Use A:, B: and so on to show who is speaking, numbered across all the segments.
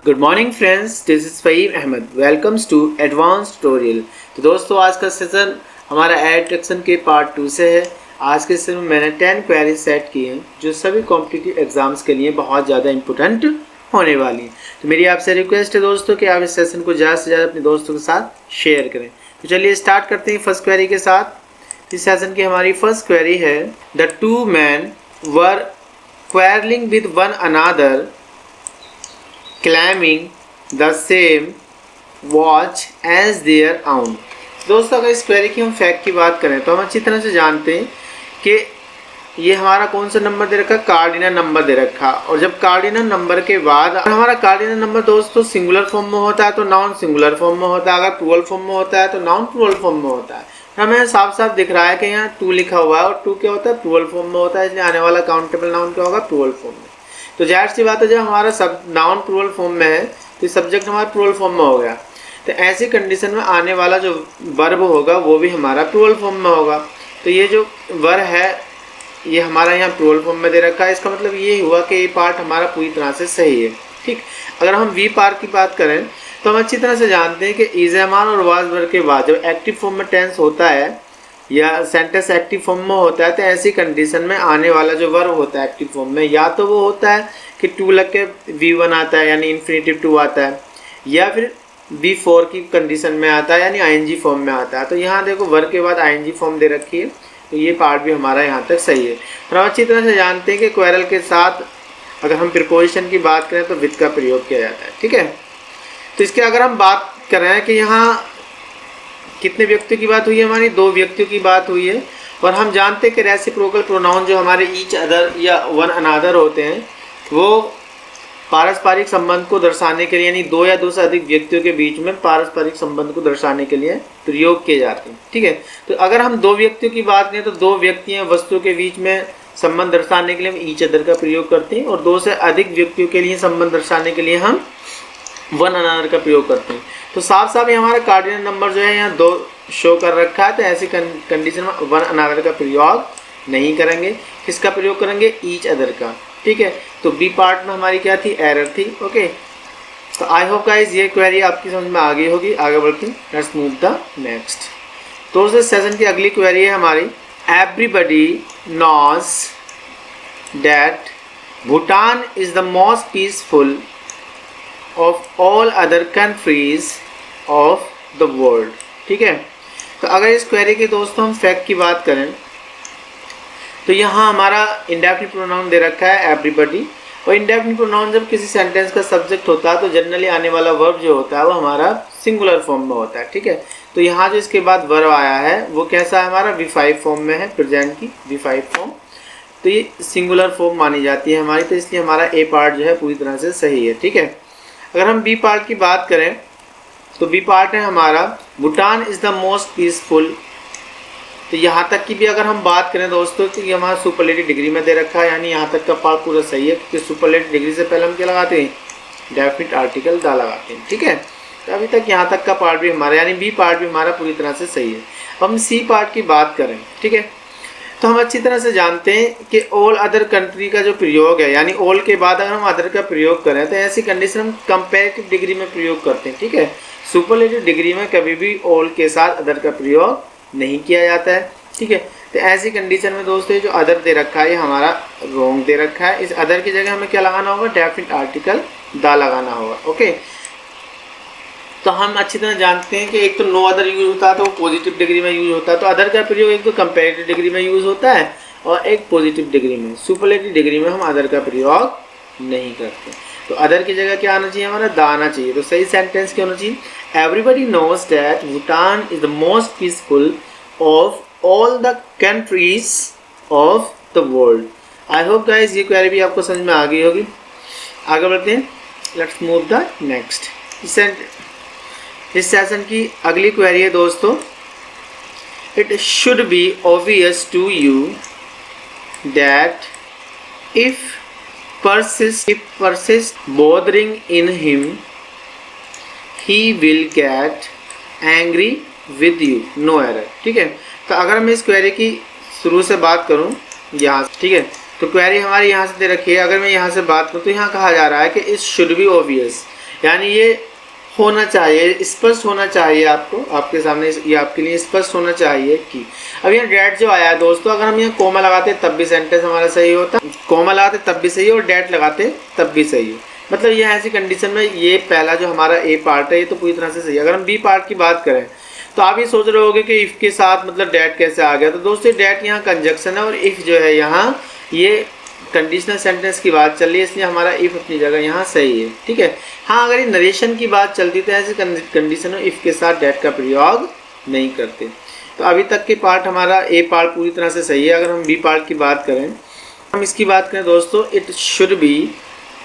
A: Good morning friends, this is Faheem Ahmad. Welcomes to advance tutorial. तो दोस्तों, आज का सेशन हमारा एडिक्शन के पार्ट 2 से है। आज के सेशन में मैंने 10 क्वेरीज सेट की हैं जो सभी कॉम्पिटिटिव एग्जाम्स के लिए बहुत ज़्यादा इंपॉर्टेंट होने वाली हैं। तो मेरी आपसे रिक्वेस्ट है दोस्तों कि आप इस सेशन को ज़्यादा से ज़्यादा अपने दोस्तों के साथ शेयर करें। तो चलिए स्टार्ट करते हैं फर्स्ट क्वेरी के साथ। इस सेशन की हमारी फर्स्ट क्वेरी है, the two man were quarrelling with one another claiming the same watch as their own। दोस्तों, अगर इस क्वेरी की हम फैक्ट की बात करें तो हम अच्छी तरह से जानते हैं कि ये हमारा कौन सा नंबर दे रखा, कार्डिनल नंबर दे रखा। और जब कार्डिनल नंबर के बाद हमारा कार्डिनल नंबर दोस्तों सिंगुलर फॉर्म में होता है तो नाउन सिंगुलर फॉर्म में होता है, अगर प्लूरल फॉर्म में होता है तो नाउन प्लूरल फॉर्म में होता है। हमें साफ साफ दिख रहा है कि यहाँ 2 लिखा हुआ है और 2 क्या होता है, प्लूरल फॉर्म में होता है, इसलिए आने वाला काउंटेबल नाउन क्या होगा, प्लूरल फॉर्म में। तो जाहिर सी बात है, जब हमारा सब नाउन प्लूरल फॉर्म में है तो सब्जेक्ट हमारा प्लूरल फॉर्म में हो गया। तो ऐसी कंडीशन में आने वाला जो वर्ब होगा वो भी हमारा प्लूरल फॉर्म में होगा। तो ये जो वर्ब है ये हमारा यहाँ प्लूरल फॉर्म में दे रखा है। इसका मतलब ये हुआ कि ये पार्ट हमारा पूरी तरह से सही है। ठीक, अगर हम वी पार्ट की बात करें तो हम अच्छी तरह से जानते हैं कि इज एमान और वाज वर्ब के बाद जब एक्टिव फॉर्म में टेंस होता है या सेंटेंस एक्टिव फॉर्म में होता है तो ऐसी कंडीशन में आने वाला जो वर्ब होता है एक्टिव फॉर्म में, या तो वो होता है कि टू लग के V1 आता है यानी इन्फिनेटिव टू आता है, या फिर V4 की कंडीशन में आता है यानी ING फॉर्म में आता है। तो यहाँ देखो वर्ब के बाद ING फॉर्म दे रखी है, तो ये पार्ट भी हमारा यहाँ तक सही है। और हम अच्छी तरह से जानते हैं कि क्वेरल के साथ अगर हम प्रीपोजिशन की बात करें तो विद का प्रयोग किया जाता है। ठीक है, तो इसके अगर हम बात करें कि यहाँ कितने व्यक्तियों की बात हुई है, हमारी 2 व्यक्तियों की बात हुई है। और हम जानते हैं कि रेसिप्रोकल प्रोनाउन जो हमारे ईच अदर या वन अनादर होते हैं वो पारस्परिक संबंध को दर्शाने के लिए यानी 2 या 2 से अधिक व्यक्तियों के बीच में पारस्परिक संबंध को दर्शाने के लिए प्रयोग किए जाते हैं। ठीक है, तो अगर हम 2 व्यक्तियों की बात करें तो 2 व्यक्तियों वस्तुओं के बीच में संबंध दर्शाने के लिए हम ईच अदर का प्रयोग करते हैं, और 2 से अधिक व्यक्तियों के लिए संबंध दर्शाने के लिए हम वन अनादर का प्रयोग करते हैं। तो साफ साफ ये हमारा कार्डिनल नंबर जो है यहाँ 2 शो कर रखा है, तो ऐसी कंडीशन में वन अनादर का प्रयोग नहीं करेंगे। किसका प्रयोग करेंगे, ईच अदर का। ठीक है, तो बी पार्ट में हमारी क्या थी, एरर थी। ओके, तो आई होप गाइस ये क्वेरी आपकी समझ में आ गई होगी। आगे बढ़ते हैं, लेट्स मूव द नेक्स्ट। तो इस सेशन की अगली क्वेरी है हमारी, everybody knows that Bhutan is the most peaceful of all other countries of the world। ठीक है, तो अगर इस क्वेरी के दोस्तों हम फैक्ट की बात करें तो यहाँ हमारा इंडेफिनिट प्रोनाउन दे रखा है एवरीबडी, और इंडेफिनिट प्रोनाउन जब किसी सेंटेंस का सब्जेक्ट होता है तो जनरली आने वाला वर्ब जो होता है वो हमारा सिंगुलर फॉर्म में होता है। ठीक है, तो यहाँ जो इसके बाद वर्ब आया है वो कैसा है, हमारा V5 फॉर्म में है, प्रेजेंट की V5 फॉर्म, तो ये सिंगुलर फॉर्म मानी जाती है हमारी, तो इसलिए हमारा ए पार्ट जो है पूरी तरह से सही है। ठीक है, अगर हम बी पार्ट की बात करें तो बी पार्ट है हमारा, Bhutan is the most peaceful. तो यहाँ तक की भी अगर हम बात करें दोस्तों तो ये हमारा सुपरलेटिव डिग्री में दे रखा है, यानी यहाँ तक का पार्ट पूरा सही है, क्योंकि सुपरलेटिव डिग्री से पहले हम क्या लगाते हैं, डेफिनेट आर्टिकल दा लगाते हैं। ठीक है, तो अभी तक यहाँ तक का पार्ट भी हमारा यानी बी पार्ट भी हमारा पूरी तरह से सही है। अब हम सी पार्ट की बात करें, ठीक है, तो हम अच्छी तरह से जानते हैं कि ऑल अदर कंट्री का जो प्रयोग है यानी ऑल के बाद अगर हम अदर का प्रयोग करें तो ऐसी कंडीशन हम कंपैरेटिव डिग्री में प्रयोग करते हैं। ठीक है, सुपरलेटिव डिग्री में कभी भी ऑल के साथ अदर का प्रयोग नहीं किया जाता है। ठीक है, तो ऐसी कंडीशन में दोस्तों जो अदर दे रखा है ये हमारा रॉन्ग दे रखा है। इस अदर की जगह हमें क्या लगाना होगा, डेफिनेट आर्टिकल दा लगाना होगा। ओके, तो हम अच्छी तरह जानते हैं कि एक तो नो अदर यूज़ होता है तो वो पॉजिटिव डिग्री में यूज़ होता है, तो अदर का प्रयोग एक तो कंपैरेटिव डिग्री में यूज़ होता है और एक पॉजिटिव डिग्री में। सुपरलेटिव डिग्री में हम अदर का प्रयोग नहीं करते, तो अदर की जगह क्या आना चाहिए, हमारा दा आना चाहिए। तो सही सेंटेंस क्या होना चाहिए, everybody knows that Bhutan is the most peaceful of all the countries of the world. I hope guys ये क्वेरी भी आपको समझ में आ गई होगी। आगे बढ़ते हैं, लेट्स मूव द नेक्स्ट। इस सेशन की अगली क्वेरी है दोस्तों, it should be obvious to you that if persist bothering in him he will get angry with you, no error। ठीक है, तो अगर मैं इस क्वेरी की शुरू से बात करूं यहाँ, ठीक है, तो क्वेरी हमारी यहाँ से दे रखी है। अगर मैं यहाँ से बात करूँ तो यहाँ कहा जा रहा है कि इट शुड बी ऑब्वियस, यानी ये होना चाहिए, स्पष्ट होना चाहिए आपको, आपके सामने ये आपके लिए स्पष्ट होना चाहिए कि अब यहाँ डैट जो आया है दोस्तों, अगर हम यहाँ कोमा लगाते तब भी सेंटेंस हमारा सही होता, कोमा लगाते तब भी सही है और डैट लगाते तब भी सही है। मतलब ये ऐसी कंडीशन में ये पहला जो हमारा ए पार्ट है ये तो पूरी तरह से सही है। अगर हम बी पार्ट की बात करें तो आप ये सोच रहे होगे कि इफ़ के साथ मतलब डैट कैसे आ गया, तो दोस्तों डैट यहाँ कंजक्शन है और इफ़ जो है यहाँ ये कंडीशनल सेंटेंस की बात चल रही है, इसलिए हमारा इफ़ अपनी जगह यहाँ सही है, ठीक है। हाँ, अगर ये नरेशन की बात चलती तो ऐसे कंडीशन में इफ़ के साथ डैट का प्रयोग नहीं करते। तो अभी तक के पार्ट हमारा ए पार्ट पूरी तरह से सही है। अगर हम बी पार्ट की बात करें, हम इसकी बात करें दोस्तों, it should B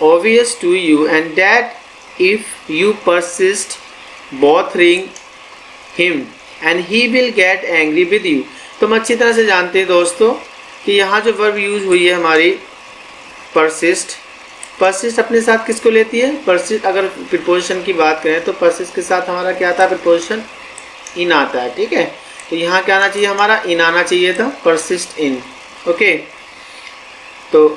A: obvious to you and that if you persist bothering him and he will get angry with you। तो हम अच्छी तरह से जानते हैं दोस्तों कि यहाँ जो वर्ब यूज हुई है हमारी persist, persist अपने साथ किसको लेती है, persist अगर प्रीपोजिशन की बात करें तो persist के साथ हमारा क्या आता है, प्रीपोजिशन इन आता है, ठीक है। तो यहाँ क्या आना चाहिए, हमारा इन आना चाहिए था, persist in, ओके। तो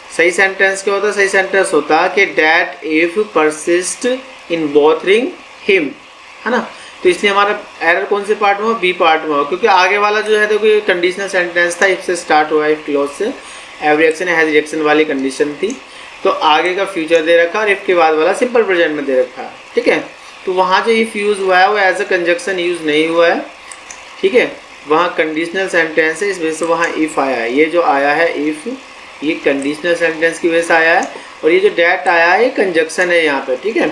A: सही सेंटेंस क्या होता है, सही सेंटेंस होता है कि that if persist in bothering him, है ना। तो इसलिए हमारा एरर कौन से पार्ट में हो, बी पार्ट में हो, क्योंकि आगे वाला जो है देखो ये कंडीशनल सेंटेंस था, इफ से स्टार्ट हुआ, इफ क्लोज से एवरी एक्शन हैज रिएक्शन वाली कंडीशन थी, तो आगे का फ्यूचर दे रखा और इफ के बाद वाला सिंपल प्रेजेंट में दे रखा है, ठीक है। तो वहाँ जो इफ यूज़ हुआ है वो एज अ कंजक्शन यूज़ नहीं हुआ है, ठीक है, वहाँ कंडीशनल सेंटेंस है, इस वजह से वहाँ इफ़ आया है। ये जो आया है इफ़, ये कंडीशनल सेंटेंस की वजह से आया है, और ये जो डैट आया है ये कंजक्शन है यहाँ पे, ठीक है।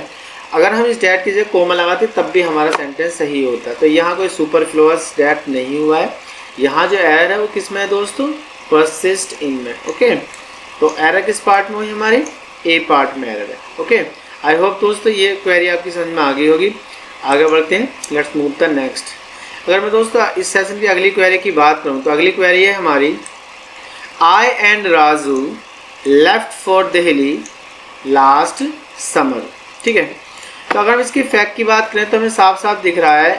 A: अगर हम इस डैट की जगह कोमा लगाते तब भी हमारा सेंटेंस सही होता है। तो यहाँ कोई सुपरफ्लुअस डैट नहीं हुआ है। यहाँ जो एरर है वो किस में है दोस्तों, परसिस्ट इन में, ओके। तो एरर किस पार्ट में हुई हमारी, ए पार्ट में एरर है, ओके। आई होप दोस्तों ये क्वेरी आपकी समझ में आ गई होगी। आगे बढ़ते हैं, लेट्स मूव द नेक्स्ट। अगर मैं दोस्तों इस सेशन की अगली क्वेरी की बात करूँ तो अगली क्वेरी है हमारी, I and Raju left for Delhi last summer, ठीक है। तो अगर हम इसकी फैक्ट की बात करें तो हमें साफ साफ दिख रहा है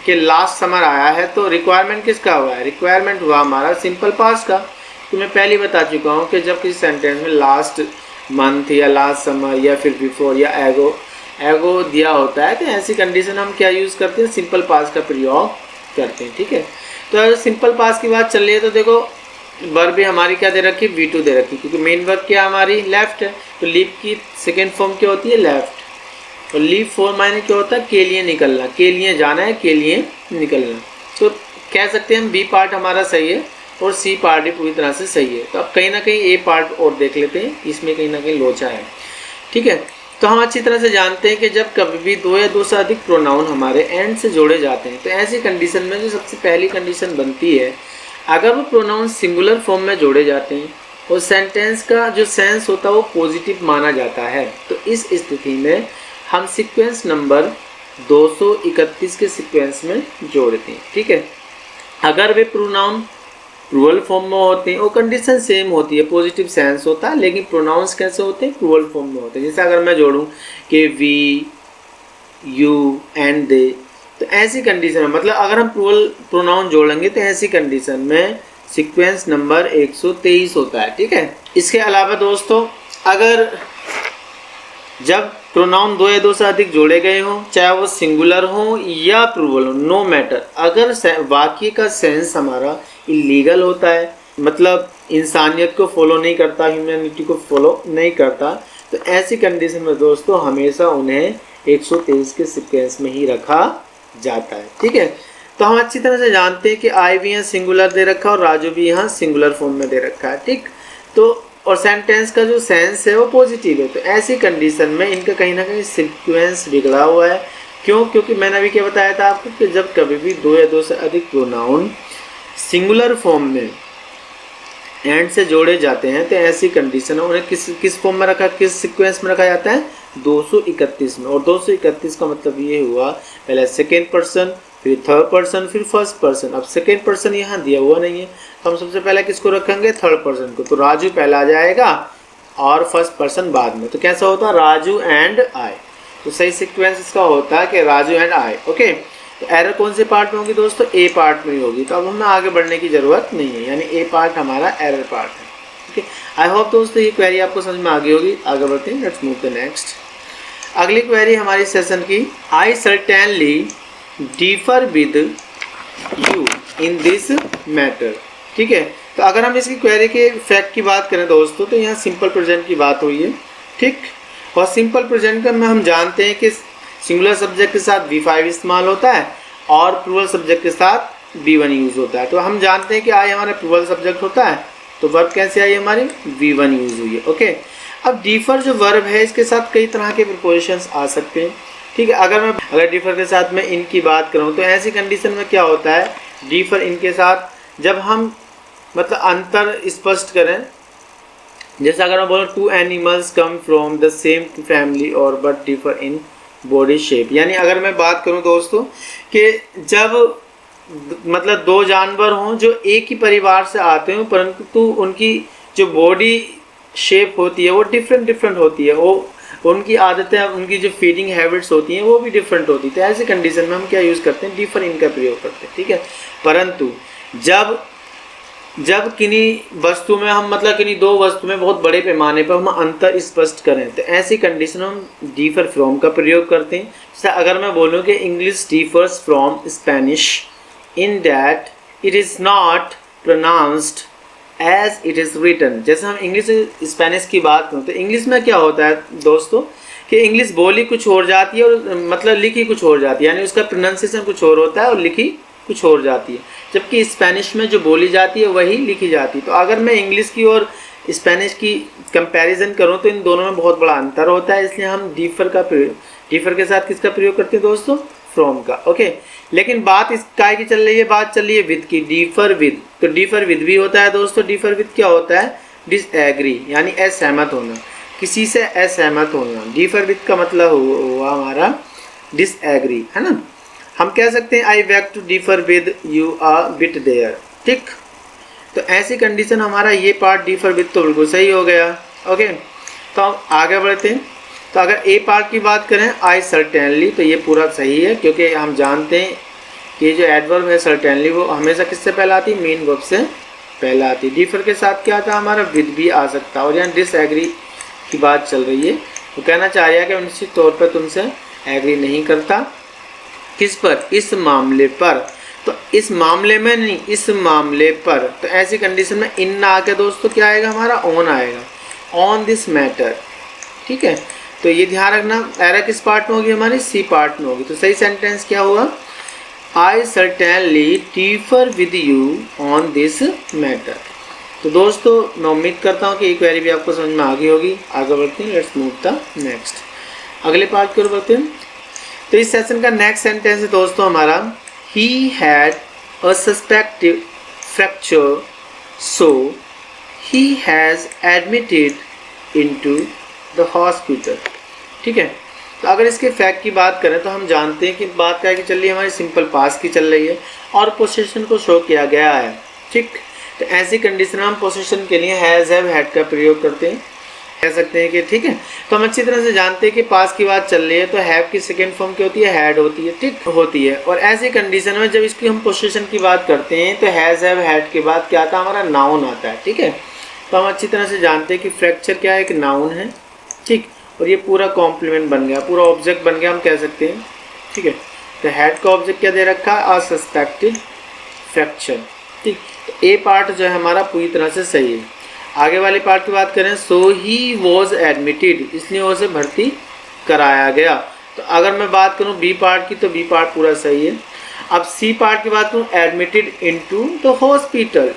A: कि लास्ट समर आया है, तो रिक्वायरमेंट किसका हुआ है, रिक्वायरमेंट हुआ हमारा सिंपल पास्ट का। तो मैं पहले बता चुका हूँ कि जब किसी सेंटेंस में लास्ट मंथ या लास्ट समर या फिर बिफोर या एगो दिया होता है तो ऐसी कंडीशन हम क्या यूज़ करते हैं, सिंपल पास्ट का प्रयोग करते हैं, ठीक है। तो अगर सिंपल पास्ट की बात चल रही है तो देखो वर्ब भी हमारी क्या दे रखी है, V2 दे रखी है, क्योंकि मेन वर्ब क्या हमारी लेफ्ट है, तो लीव की सेकेंड फॉर्म क्या होती है, लेफ्ट। और लीव फॉर्म मायने क्या होता है, के लिए निकलना, के लिए जाना है, के लिए निकलना। तो कह सकते हैं हम बी पार्ट हमारा सही है और सी पार्ट भी पूरी तरह से सही है। तो अब कहीं ना कहीं ए पार्ट और देख लेते हैं, इसमें कहीं ना कहीं लोचा है, ठीक है। तो हम अच्छी तरह से जानते हैं कि जब कभी भी दो या दो से अधिक प्रोनाउन हमारे एंड से जोड़े जाते हैं तो ऐसी कंडीशन में जो सबसे पहली कंडीशन बनती है, अगर वो प्रोनाउन सिंगुलर फॉर्म में जोड़े जाते हैं और सेंटेंस का जो सेंस होता है वो पॉजिटिव माना जाता है, तो इस स्थिति में हम सीक्वेंस नंबर 231 के सीक्वेंस में जोड़ते हैं, ठीक है। अगर वे प्रोनाउन प्लूरल फॉर्म में होते हैं और कंडीशन सेम होती है, पॉजिटिव सेंस होता है, लेकिन प्रोनाउंस कैसे होते हैं, प्लूरल फॉर्म में होते हैं। जैसे अगर मैं जोड़ूं कि वी, यू एंड दे, तो ऐसी कंडीशन में मतलब अगर हम प्रोनाउन जोड़ेंगे तो ऐसी कंडीशन में सीक्वेंस नंबर 123 होता है, ठीक है। इसके अलावा दोस्तों अगर जब प्रोनाउन दो या दो से अधिक जोड़े गए हों, चाहे वो सिंगुलर हो या प्लूरल हो, नो मैटर, अगर वाक्य का सेंस हमारा इलीगल होता है, मतलब इंसानियत को फॉलो नहीं करता, ह्यूमैनिटी को फॉलो नहीं करता, तो ऐसी कंडीशन में दोस्तों हमेशा उन्हें 123 के सीक्वेंस में ही रखा जाता है, ठीक है। तो हम अच्छी तरह से जानते हैं कि आई भी यहाँ सिंगुलर दे रखा है और राजू भी यहाँ सिंगुलर फॉर्म में दे रखा है, ठीक। तो और सेंटेंस का जो सेंस है वो पॉजिटिव है, तो ऐसी कंडीशन में इनका कहीं ना कहीं सीक्वेंस बिगड़ा हुआ है। क्यों, क्योंकि मैंने अभी क्या बताया था आपको कि जब कभी भी दो या दो से अधिक प्रोनाउन सिंगुलर फॉर्म में एंड से जोड़े जाते हैं तो ऐसी कंडीशन में उन्हें किस फॉर्म में रखा, किस सीक्वेंस में रखा जाता है, 231 में। और 231 का मतलब ये हुआ पहले सेकेंड पर्सन, फिर थर्ड पर्सन, फिर फर्स्ट पर्सन। अब सेकेंड पर्सन यहाँ दिया हुआ नहीं है तो हम सबसे पहले किसको रखेंगे, थर्ड पर्सन को, तो राजू पहला आ जाएगा और फर्स्ट पर्सन बाद में। तो कैसा होता है, राजू एंड आई। तो सही सीक्वेंस इसका होता है कि राजू एंड आई, ओके। तो एरर कौन से पार्ट में होगी दोस्तों, ए पार्ट में ही होगी। तो अब हमें आगे बढ़ने की ज़रूरत नहीं है, यानी ए पार्ट हमारा एरर पार्ट है, ओके। आई होप दोस्तों ये क्वेरी आपको समझ में आ गई होगी। आगे बढ़ते हैं, लेट्स मूव द नेक्स्ट। अगली क्वेरी हमारी सेशन की, I certainly differ with you in this matter. ठीक है, तो अगर हम इसकी क्वेरी के फैक्ट की बात करें दोस्तों, तो यहाँ सिंपल प्रेजेंट की बात हुई है। ठीक, और सिंपल प्रेजेंट में हम जानते हैं कि सिंगुलर सब्जेक्ट के साथ V5 इस्तेमाल होता है और प्लूरल सब्जेक्ट के साथ V1 यूज़ होता है। तो हम जानते हैं कि आई हमारा प्लूरल सब्जेक्ट होता है, तो वर्ब कैसे आई हमारी V1 यूज़ हुई है। ओके, अब डिफर जो वर्ब है इसके साथ कई तरह के प्रिपोजिशंस आ सकते हैं। ठीक है, अगर डिफर के साथ मैं इन की बात करूँ तो ऐसी कंडीशन में क्या होता है, डिफर इनके साथ जब हम मतलब अंतर स्पष्ट करें, जैसे अगर मैं बोलूँ two animals come from the same family और but differ in body shape, यानी अगर मैं बात करूं दोस्तों कि जब मतलब दो जानवर हों जो एक ही परिवार से आते हों, परंतु उनकी जो बॉडी शेप होती है वो डिफरेंट होती है, वो उनकी आदतें, उनकी जो फीडिंग हैबिट्स होती हैं वो भी डिफरेंट होती है। तो ऐसी कंडीशन में हम क्या यूज़ करते हैं, डिफर इन का प्रयोग करते हैं। ठीक है, परंतु जब किन्हीं वस्तु में हम मतलब किन्हीं दो वस्तु में बहुत बड़े पैमाने पर हम अंतर स्पष्ट करें, तो ऐसी कंडीशन में हम डिफर फ्रॉम का प्रयोग करते हैं। जैसे अगर मैं बोलूँ कि English differs from Spanish in that it is not pronounced as it is written. जैसे हम इंग्लिश स्पेनिश की बात करें तो इंग्लिश में क्या होता है दोस्तों कि इंग्लिश बोली कुछ और जाती है और मतलब लिखी कुछ और जाती है, यानी उसका प्रोनाउंसिएशन कुछ और होता है और लिखी कुछ और जाती है, जबकि स्पेनिश में जो बोली जाती है वही लिखी जाती है। तो अगर मैं इंग्लिश की और स्पेनिश की कंपैरिजन करूं तो इन दोनों में बहुत बड़ा अंतर होता है, इसलिए हम डिफर के साथ किसका प्रयोग करते हैं दोस्तों, फ्रॉम का। ओके, लेकिन बात इस काय की चल रही है, बात चल रही है विद की, डिफर विद। तो डिफर विद भी होता है दोस्तों। डिफर विद क्या होता है, डिसएग्री, यानी असहमत होना, किसी से असहमत होना। डिफर विद का मतलब हुआ हमारा डिसएग्री, है ना। हम कह सकते हैं I back to differ with you a bit there. ठीक, तो ऐसी कंडीशन हमारा ये पार्ट डिफर विद तो बिल्कुल सही हो गया। ओके, तो हम आगे बढ़ते हैं। तो अगर ए पार्ट की बात करें आई सर्टेनली, तो ये पूरा सही है, क्योंकि हम जानते हैं कि जो एडवर्ब है सर्टेनली वो हमेशा किससे पहले आती है, मेन वर्ब से पहले आती है। डिफर के साथ क्या था हमारा, विद भी आ सकता है। और यहाँ डिसएग्री की बात चल रही है, वो कहना चाह रहा है कि निश्चित तौर पर तुमसे एग्री नहीं करता। किस पर, इस मामले पर। तो इस मामले में नहीं, इस मामले पर। तो ऐसी कंडीशन में इन ना आके दोस्तों क्या आएगा हमारा, ऑन आएगा, ऑन दिस मैटर। ठीक है, तो ये ध्यान रखना। एरर किस पार्ट में होगी हमारी, सी पार्ट में होगी। तो सही सेंटेंस क्या हुआ, I certainly differ with you on this matter. तो दोस्तों मैं उम्मीद करता हूँ कि ये क्वेरी भी आपको समझ में आ गई होगी। आगे बढ़ते हैं, लेट्स मूव द नेक्स्ट, अगले पार्ट की ओर बढ़ते हैं। तो इस सेशन का नेक्स्ट सेंटेंस है दोस्तों हमारा, he had a suspected fracture so he has admitted into the hospital. ठीक है, तो अगर इसके फैक्ट की बात करें तो हम जानते हैं कि बात क्या की चल रही है हमारी, सिंपल पास्ट की चल रही है और पोजीशन को शो किया गया है। ठीक, तो ऐसी कंडीशन में हम पोजीशन के लिए हैज़ हैव हैड का प्रयोग करते हैं, कह सकते हैं कि ठीक है। तो हम अच्छी तरह से जानते हैं कि पास की बात चल रही है तो हैव की सेकेंड फॉर्म क्या होती है, हैड होती है। ठीक होती है, और ऐसी कंडीशन में जब इसकी हम पोजीशन की बात करते हैं तो हैज़ हैव हैड के बाद क्या आता है हमारा, नाउन आता है। ठीक है, तो हम अच्छी तरह से जानते हैं कि फ्रैक्चर क्या है, एक नाउन है। ठीक, और ये पूरा कॉम्प्लीमेंट बन गया, पूरा ऑब्जेक्ट बन गया हम कह सकते हैं। ठीक है, तो हैड का ऑब्जेक्ट क्या दे रखा है, अ सस्पेक्टेड फ्रैक्चर। ठीक, तो ए पार्ट जो है हमारा पूरी तरह से सही है। आगे वाले पार्ट की बात करें, सो ही वॉज एडमिटेड, इसलिए उसे भर्ती कराया गया। तो अगर मैं बात करूं बी पार्ट की, तो बी पार्ट पूरा सही है। अब सी पार्ट की बात करूं, एडमिटेड इनटू द हॉस्पिटल।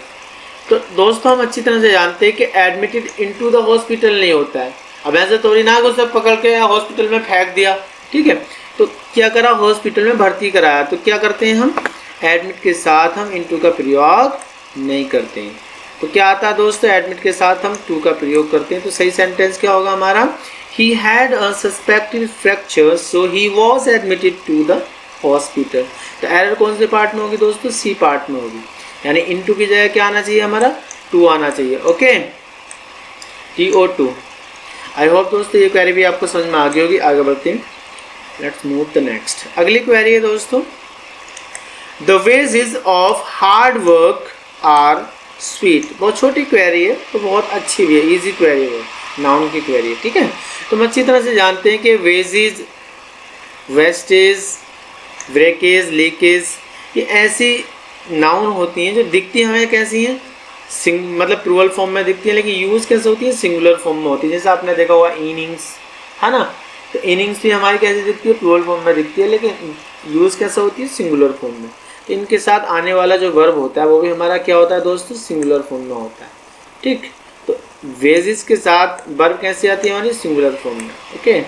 A: तो दोस्तों हम अच्छी तरह से जानते हैं कि एडमिटेड इनटू द हॉस्पिटल नहीं होता है। अब ऐसे थोड़ी ना उसे पकड़ के हॉस्पिटल में फेंक दिया। ठीक है, तो क्या करा, हॉस्पिटल में भर्ती कराया। तो क्या करते हैं हम, एडमिट के साथ हम इनटू का प्रयोग नहीं करते हैं। तो क्या आता है दोस्तों, एडमिट के साथ हम टू का प्रयोग करते हैं। तो सही सेंटेंस क्या होगा हमारा, he had a suspected fracture so he was admitted to the hospital. तो एरर कौन से पार्ट में होगी दोस्तों, सी पार्ट में होगी, यानी इनटू की जगह क्या आना चाहिए हमारा, टू आना चाहिए। Okay, TO2। आई होप दोस्तों ये क्वेरी भी आपको समझ में आ गई होगी। आगे बढ़ते हैं, लेट्स मूव द नेक्स्ट। अगली क्वेरी है दोस्तों, the wages of hard work are sweet. बहुत छोटी क्वेरी है तो बहुत अच्छी भी है, इजी क्वेरी है। नाउन की क्वेरी, ठीक है। तो हम अच्छी तरह से जानते हैं कि वेजेज, वेस्टेज, ब्रेकेज, लीकेज, ये ऐसी नाउन होती हैं जो दिखती हमें कैसी हैं, मतलब प्लूरल फॉर्म में दिखती है, लेकिन यूज़ कैसे होती है, सिंगुलर फॉर्म में होती है। जैसे आपने देखा हुआ इनिंग्स, है ना, तो इनिंग्स भी हमारी कैसे दिखती है, प्लूरल फॉर्म में दिखती है, लेकिन यूज़ कैसे होती है, सिंगुलर फॉर्म में। तो इनके साथ आने वाला जो वर्ब होता है वो भी हमारा क्या होता है दोस्तों, सिंगुलर फॉर्म में होता है, ठीक। तो वेजेस के साथ वर्ब कैसे आती है हमारी, सिंगुलर फॉर्म में, ओके।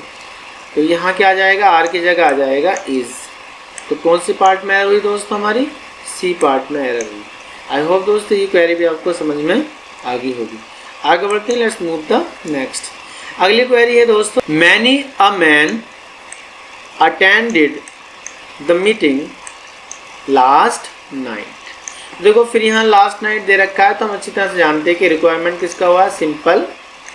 A: तो यहाँ क्या आ जाएगा, आर की जगह आ जाएगा इज। तो कौन सी पार्ट में एरर हुई दोस्तों, हमारी सी पार्ट में एरर हुई। आई होप दोस्तों ये क्वेरी भी आपको समझ में आ गई होगी। आगे बढ़ते हैं, लेट्स मूव द नेक्स्ट। अगली क्वेरी है दोस्तों, many a man attended the meeting last night. देखो फिर यहाँ लास्ट नाइट दे रखा है, तो हम अच्छी तरह से जानते हैं कि रिक्वायरमेंट किसका हुआ, सिंपल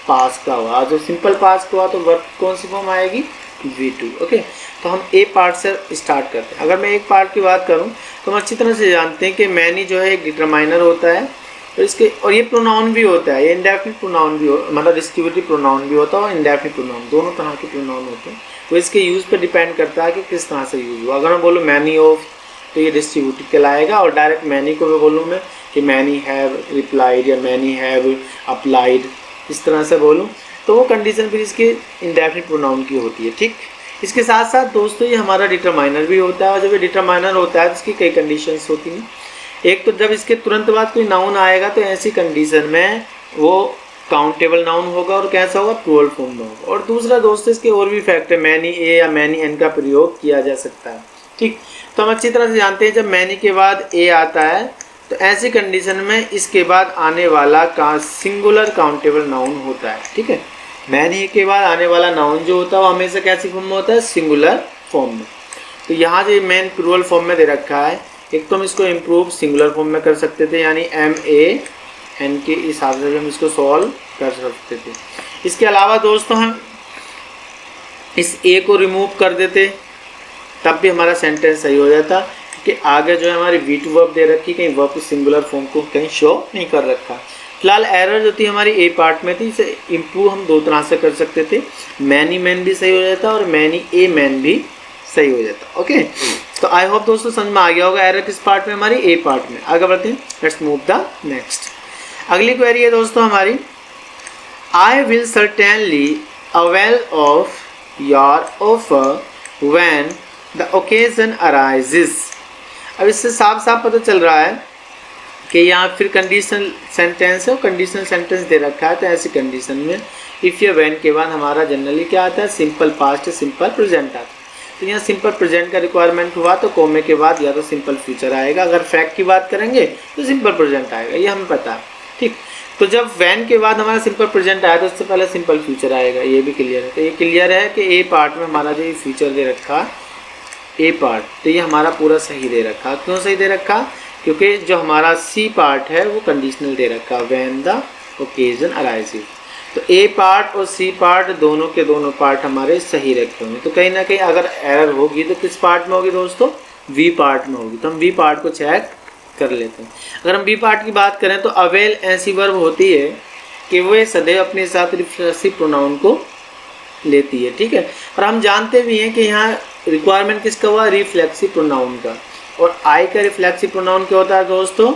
A: पास का हुआ। जो सिंपल पास का हुआ तो वर्ब कौन सी फॉर्म आएगी, V2, ओके। तो हम ए पार्ट से स्टार्ट करते हैं। अगर मैं एक पार्ट की बात करूं तो हम अच्छी तरह से जानते हैं कि मैनी जो है एक डिटरमाइनर होता है, तो इसके और ये प्रोनाउन भी होता है, ये इंडेफिनिट प्रोनाउन भी मतलब डिस्ट्रीब्यूटिव प्रोनाउन भी होता है और इंडेफिनिट प्रोनाउन, दोनों तरह के प्रोनाउन होते हैं। तो इसके यूज़ पर डिपेंड करता है कि किस तरह से यूज़ हुआ। अगर मैं बोलूँ मैनी ऑफ, तो ये डिस्ट्रीब्यूटिव कहलाएगा, और डायरेक्ट मैनी को भी बोलूँ मैं कि मैनी हैव रिप्लाइड या मैनी हैव अप्लाइड, इस तरह से बोलूँ, तो वो कंडीशन फिर इसके इंडेफिनिट प्रोनाउन की होती है, ठीक। इसके साथ साथ दोस्तों ये हमारा डिटरमाइनर भी होता है, और जब ये डिटरमाइनर होता है तो इसकी कई कंडीशंस होती हैं। एक तो जब इसके तुरंत बाद कोई नाउन आएगा तो ऐसी कंडीशन में वो काउंटेबल नाउन होगा और कैसा होगा, प्लूरल फॉर्म में होगा। और दूसरा दोस्तों इसके और भी फैक्ट है, मैनी ए या मैनी एन का प्रयोग किया जा सकता है, ठीक। तो हम अच्छी तरह से जानते हैं जब मैनी के बाद ए आता है तो ऐसी कंडीशन में इसके बाद आने वाला का सिंगुलर काउंटेबल नाउन होता है, ठीक है। मैनी के बाद आने वाला नाउन जो होता है वो हमेशा कैसी फॉर्म में होता है, सिंगुलर फॉर्म में। तो यहाँ जो मेन प्लूरल फॉर्म में दे रखा है, एक तो हम इसको इम्प्रूव सिंगुलर फॉर्म में कर सकते थे, यानी MAN के हिसाब से हम इसको सॉल्व कर सकते थे। इसके अलावा दोस्तों हम इस ए को रिमूव कर देते तब भी हमारा सेंटेंस सही हो जाता, क्योंकि आगे जो है हमारी V2 वर्ब दे रखी, कहीं वर्ब सिंगुलर फॉर्म को कहीं शो नहीं कर रखा। फिलहाल एरर जो थी हमारी ए पार्ट में थी, इसे इम्प्रूव हम दो तरह से कर सकते थे, मैनी मैन भी सही हो जाता और मैनी ए मैन भी सही हो जाता, ओके। तो आई होप दोस्तों समझ में आ गया होगा एरर किस पार्ट में, हमारी ए पार्ट में। आगे बढ़ते हैं, लेट्स मूव द नेक्स्ट। अगली क्वेरी है दोस्तों हमारी, I will certainly avail of your offer when the occasion arises. अब इससे साफ साफ पता चल रहा है कि यहाँ फिर कंडीशनल सेंटेंस है और कंडीशनल सेंटेंस दे रखा है, तो ऐसी कंडीशन में इफ़ या व्हेन के बाद हमारा जनरली क्या आता है, सिंपल पास्ट, सिंपल प्रेजेंट आता है। तो यहाँ सिंपल प्रेजेंट का रिक्वायरमेंट हुआ तो कोमे के बाद या तो सिंपल फ्यूचर आएगा, अगर फैक्ट की बात करेंगे तो सिंपल प्रेजेंट आएगा, ये हमें पता है, ठीक। तो जब व्हेन के बाद हमारा सिंपल प्रेजेंट आया तो उससे पहले सिंपल फ्यूचर आएगा, ये भी क्लियर है। तो ये क्लियर है कि ए पार्ट में हमारा जो ये फ्यूचर दे रखा ए पार्ट, तो ये हमारा पूरा सही दे रखा। क्यों सही दे रखा, क्योंकि जो हमारा सी पार्ट है वो कंडीशनल दे रखा, व्हेन द ओकेजन अराइजेस। तो ए पार्ट और सी पार्ट दोनों के दोनों पार्ट हमारे सही रखे होंगे। तो कहीं ना कहीं अगर एरर होगी तो किस पार्ट में होगी दोस्तों, वी पार्ट में होगी। तो हम वी पार्ट को चेक कर लेते हैं। अगर हम वी पार्ट की बात करें तो अवेल ऐसी वर्ब होती है कि वो सदैव अपने साथ रिफ्लेक्सिव प्रोनाउन को लेती है, ठीक है। और हम जानते भी हैं कि यहाँ रिक्वायरमेंट किसका हुआ, रिफ्लेक्सिव प्रोनाउन का। और आई का रिफ्लेक्सिव प्रोनाउन क्या होता है दोस्तों,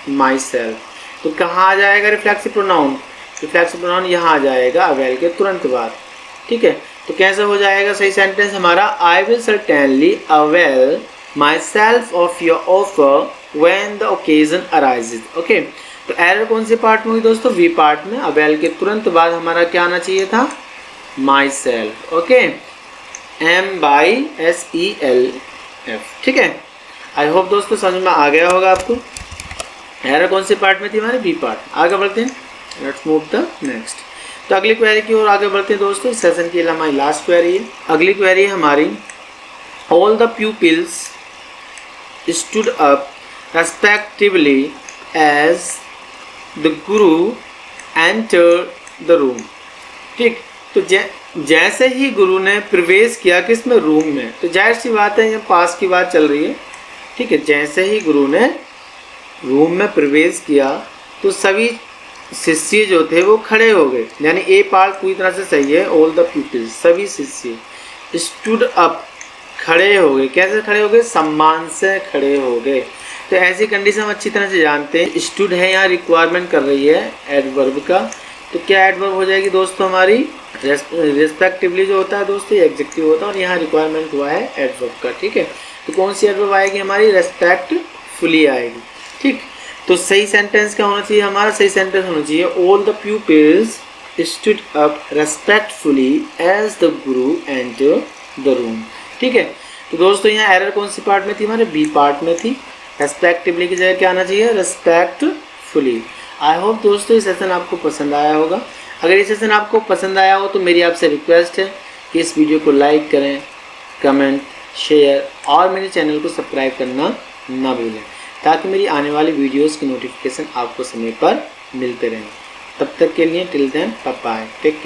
A: माई सेल्फ। तो कहाँ आ जाएगा रिफ्लेक्सिव प्रोनाउन, रिफ्लेक्सिव प्रोनाउन यहाँ आ जाएगा अवेल के तुरंत बाद, ठीक है। तो कैसे हो जाएगा सही सेंटेंस हमारा, I will certainly avail my self of your offer when the occasion arises, okay. तो एरर कौन से पार्ट में हुई दोस्तों, वी पार्ट में। अवेल के तुरंत बाद हमारा क्या आना चाहिए था, माई सेल्फ, ओके, MYSELF, ठीक है। आई होप दोस्तों समझ में आ गया होगा आपको। एरर कौन से पार्ट में थी, हमारे बी पार्ट। आगे बढ़ते हैं, लेट्स मूव द नेक्स्ट। तो अगली क्वेरी की ओर आगे बढ़ते हैं दोस्तों। इस सेशन की हमारी लास्ट क्वेरी है। अगली क्वेरी है हमारी, all the pupils stood up respectively as the guru enter the room, ठीक। तो जैसे ही गुरु ने प्रवेश किया किसमें, रूम में। तो जाहिर सी बात है यहाँ पास की बात चल रही है, ठीक है। जैसे ही गुरु ने रूम में प्रवेश किया तो सभी शिष्य जो थे वो खड़े हो गए, यानी ए पार्ट पूरी तरह से सही है। ऑल द पीपल्स, सभी शिष्य स्टूड अप, खड़े हो गए। कैसे खड़े हो गए? सम्मान से खड़े हो गए। तो ऐसी कंडीशन हम अच्छी तरह से जानते हैं। स्टूड है यहाँ रिक्वायरमेंट कर रही है एडवर्ब का, तो क्या एडवर्ब हो जाएगी दोस्तों हमारी? रेस्पेक्टिवली जो होता है दोस्तों ये एडजेक्टिव होता है, और यहाँ रिक्वायरमेंट हुआ है एडवर्ब का। ठीक है, तो कौन सी एडवर्ब आएगी हमारी? रेस्पेक्टफुली आएगी। ठीक, तो सही सेंटेंस क्या होना चाहिए हमारा? सही सेंटेंस होना चाहिए all the pupils stood up respectfully as the guru entered the room. ठीक है, तो दोस्तों यहाँ एरर कौन सी पार्ट में थी? हमारे बी पार्ट में थी। रेस्पेक्टिवली की जगह क्या आना चाहिए? रेस्पेक्टफुली। आई होप दोस्तों ये सेशन आपको पसंद आया होगा। अगर ये सेशन आपको पसंद आया हो तो मेरी आपसे रिक्वेस्ट है कि इस वीडियो को लाइक करें, कमेंट, शेयर और मेरे चैनल को सब्सक्राइब करना ना भूलें, ताकि मेरी आने वाली वीडियोस की नोटिफिकेशन आपको समय पर मिलते रहें। तब तक के लिए till then bye bye, take care.